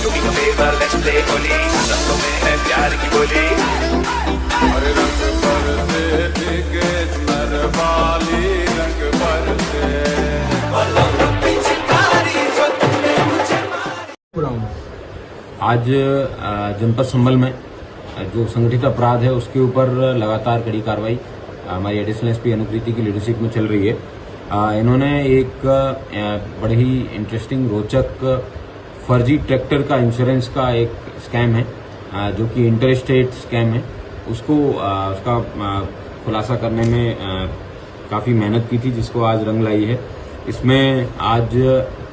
Do me a favor, let's play Holi, रंगों में है प्यार की बोली। अरे रंग बरसे भीगे नर वाली रंग बरसे। आज जनपद संभल में जो संगठित अपराध है उसके ऊपर लगातार कड़ी कार्रवाई हमारी एडिशनल एसपी अनुकृति की लीडरशिप में चल रही है। इन्होंने एक बड़े ही इंटरेस्टिंग रोचक फर्जी ट्रैक्टर का इंश्योरेंस का एक स्कैम है जो कि इंटर स्टेट स्कैम है, उसका खुलासा करने में काफ़ी मेहनत की थी, जिसको आज रंग लाई है। इसमें आज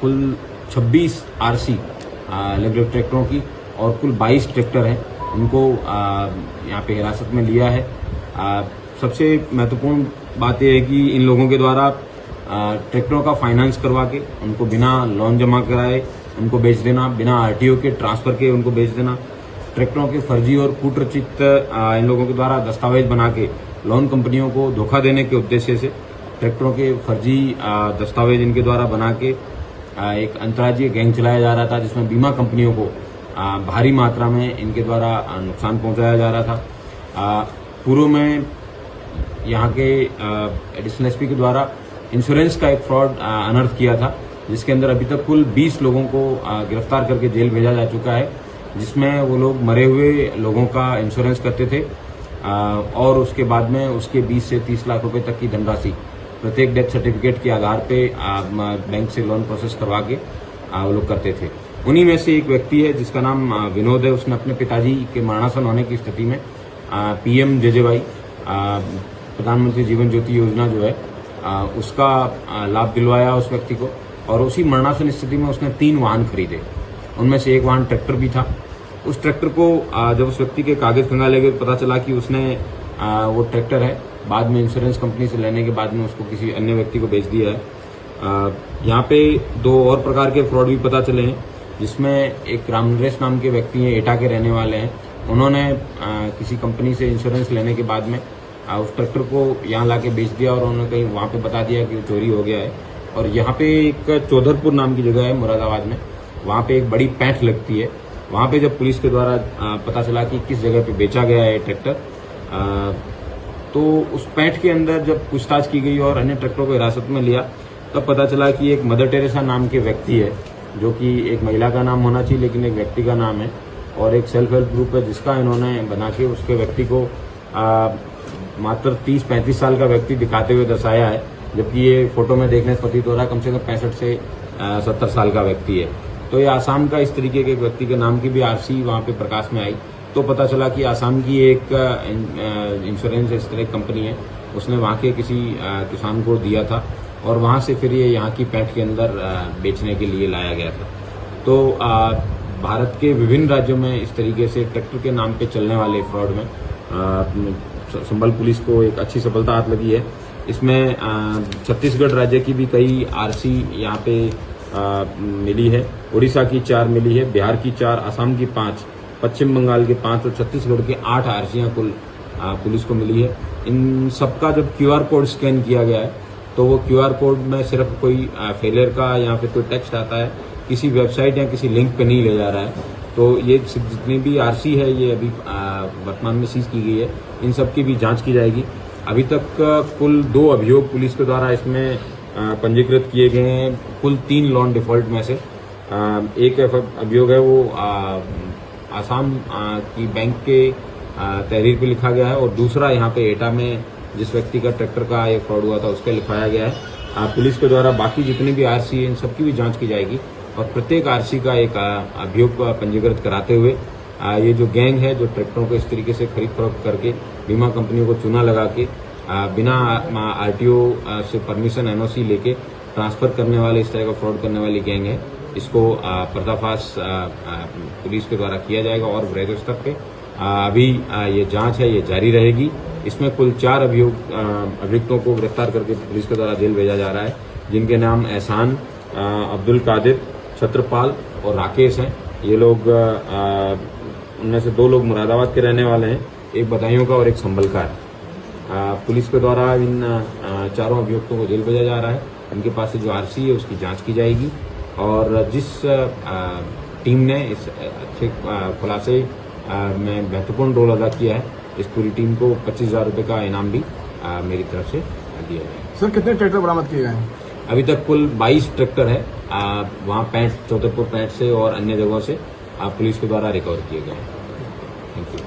कुल 26 आरसी इलेक्ट्रिक ट्रैक्टरों की और कुल 22 ट्रैक्टर हैं, उनको यहाँ पे हिरासत में लिया है। सबसे महत्वपूर्ण बात यह है कि इन लोगों के द्वारा ट्रैक्टरों का फाइनेंस करवा के उनको बिना लोन जमा कराए उनको बेच देना, बिना आरटीओ के ट्रांसफर के उनको बेच देना, ट्रैक्टरों के फर्जी और कूटरचित इन लोगों के द्वारा दस्तावेज बना के लोन कंपनियों को धोखा देने के उद्देश्य से ट्रैक्टरों के फर्जी दस्तावेज इनके द्वारा बना के एक अंतर्राज्यीय गैंग चलाया जा रहा था, जिसमें बीमा कंपनियों को भारी मात्रा में इनके द्वारा नुकसान पहुंचाया जा रहा था। पूर्व में यहाँ के एडिशनल एसपी के द्वारा इंश्योरेंस का एक फ्रॉड अनर्थ किया था, जिसके अंदर अभी तक कुल 20 लोगों को गिरफ्तार करके जेल भेजा जा चुका है, जिसमें वो लोग मरे हुए लोगों का इंश्योरेंस करते थे और उसके बाद में उसके 20 से 30 लाख रुपए तक की धनराशि प्रत्येक डेथ सर्टिफिकेट के आधार पे बैंक से लोन प्रोसेस करवा के वो लोग करते थे। उन्हीं में से एक व्यक्ति है जिसका नाम विनोद है। उसने अपने पिताजी के मरणासन होने की स्थिति में PMJJY प्रधानमंत्री जीवन ज्योति योजना जो है उसका लाभ दिलवाया उस व्यक्ति को, और उसी मरणासन स्थिति में उसने 3 वाहन खरीदे। उनमें से एक वाहन ट्रैक्टर भी था। उस ट्रैक्टर को जब उस व्यक्ति के कागज खंगाले गए, पता चला कि उसने वो ट्रैक्टर है बाद में इंश्योरेंस कंपनी से लेने के बाद में उसको किसी अन्य व्यक्ति को बेच दिया है। यहाँ पे 2 और प्रकार के फ्रॉड भी पता चले हैं, जिसमें एक रामनरेश नाम के व्यक्ति हैं, एटा के रहने वाले हैं। उन्होंने किसी कंपनी से इंश्योरेंस लेने के बाद में उस ट्रैक्टर को यहाँ ला के बेच दिया और उन्होंने कहीं वहाँ पे बता दिया कि चोरी हो गया है। और यहाँ पे एक चौधरपुर नाम की जगह है मुरादाबाद में, वहाँ पे एक बड़ी पैंठ लगती है। वहाँ पे जब पुलिस के द्वारा पता चला कि किस जगह पे बेचा गया है ट्रैक्टर, तो उस पैंठ के अंदर जब पूछताछ की गई और अन्य ट्रैक्टरों को हिरासत में लिया, तब पता चला कि एक मदर टेरेसा नाम के व्यक्ति है, जो कि एक महिला का नाम होना चाहिए लेकिन एक व्यक्ति का नाम है, और एक सेल्फ हेल्प ग्रुप है जिसका इन्होंने बना के उसके व्यक्ति को मात्र 30-35 साल का व्यक्ति दिखाते हुए दर्शाया है, जबकि ये फोटो में देखने से प्रतीत हो रहा है कम से कम 65 से 70 साल का व्यक्ति है। तो ये आसाम का इस तरीके के एक व्यक्ति के नाम की भी आरसी वहाँ पे प्रकाश में आई, तो पता चला कि आसाम की एक इंश्योरेंस इस तरह कंपनी है, उसने वहाँ के किसी किसान को दिया था और वहाँ से फिर ये यहाँ की पैंठ के अंदर बेचने के लिए लाया गया था। तो भारत के विभिन्न राज्यों में इस तरीके से ट्रैक्टर के नाम पे चलने वाले फ्रॉड में संभल पुलिस को एक अच्छी सफलता हाथ लगी है। इसमें छत्तीसगढ़ राज्य की भी कई आरसी यहाँ पे मिली है, उड़ीसा की 4 मिली है, बिहार की 4, असम की 5, पश्चिम बंगाल के 5 और छत्तीसगढ़ के 8 आरसियां कुल पुलिस को मिली है। इन सबका जब QR कोड स्कैन किया गया है, तो वो QR कोड में सिर्फ कोई फेलियर का या फिर कोई टेक्स्ट आता है, किसी वेबसाइट या किसी लिंक पे नहीं ले जा रहा है। तो ये जितनी भी आरसी है ये अभी वर्तमान में सीज की गई है, इन सब की भी जांच की जाएगी। अभी तक कुल 2 अभियोग पुलिस के द्वारा इसमें पंजीकृत किए गए हैं, कुल 3 लोन डिफॉल्ट में से। एक अभियोग है वो आसाम की बैंक के तहरीर पे लिखा गया है, और दूसरा यहाँ पे एटा में जिस व्यक्ति का ट्रैक्टर का ये फ्रॉड हुआ था उसके लिखाया गया है। पुलिस के द्वारा बाकी जितनी भी आरसी है इन सबकी भी जांच की जाएगी और प्रत्येक आरसी का एक अभियोग पंजीकृत कराते हुए ये जो गैंग है जो ट्रैक्टरों को इस तरीके से खरीद फरोख्त करके बीमा कंपनियों को चूना लगा के बिना आरटीओ से परमिशन NOC लेके ट्रांसफर करने वाले इस तरह का फ्रॉड करने वाली गैंग है, इसको पर्दाफाश पुलिस के द्वारा किया जाएगा और वृहद स्तर पे अभी ये जांच है ये जारी रहेगी। इसमें कुल 4 अभियुक्तों को गिरफ्तार करके पुलिस के द्वारा जेल भेजा जा रहा है, जिनके नाम एहसान, अब्दुल कादिर, छत्रपाल और राकेश हैं। ये लोग उनमें से 2 लोग मुरादाबाद के रहने वाले हैं, एक बदायूं का और एक संभल का है। पुलिस के द्वारा इन 4 अभियुक्तों को जेल भेजा जा रहा है। इनके पास से जो आरसी है उसकी जांच की जाएगी और जिस टीम ने इस अच्छे खुलासे में महत्वपूर्ण रोल अदा किया है। इस पूरी टीम को 25,000 रुपये का इनाम भी मेरी तरफ से दिया गया। सर कितने ट्रैक्टर बरामद किए गए हैं? अभी तक कुल 22 ट्रैक्टर है, वहाँ पैंट चौधरपुर पैंट से और अन्य जगहों से पुलिस के द्वारा रिकवर किए गए हैं। Thank you.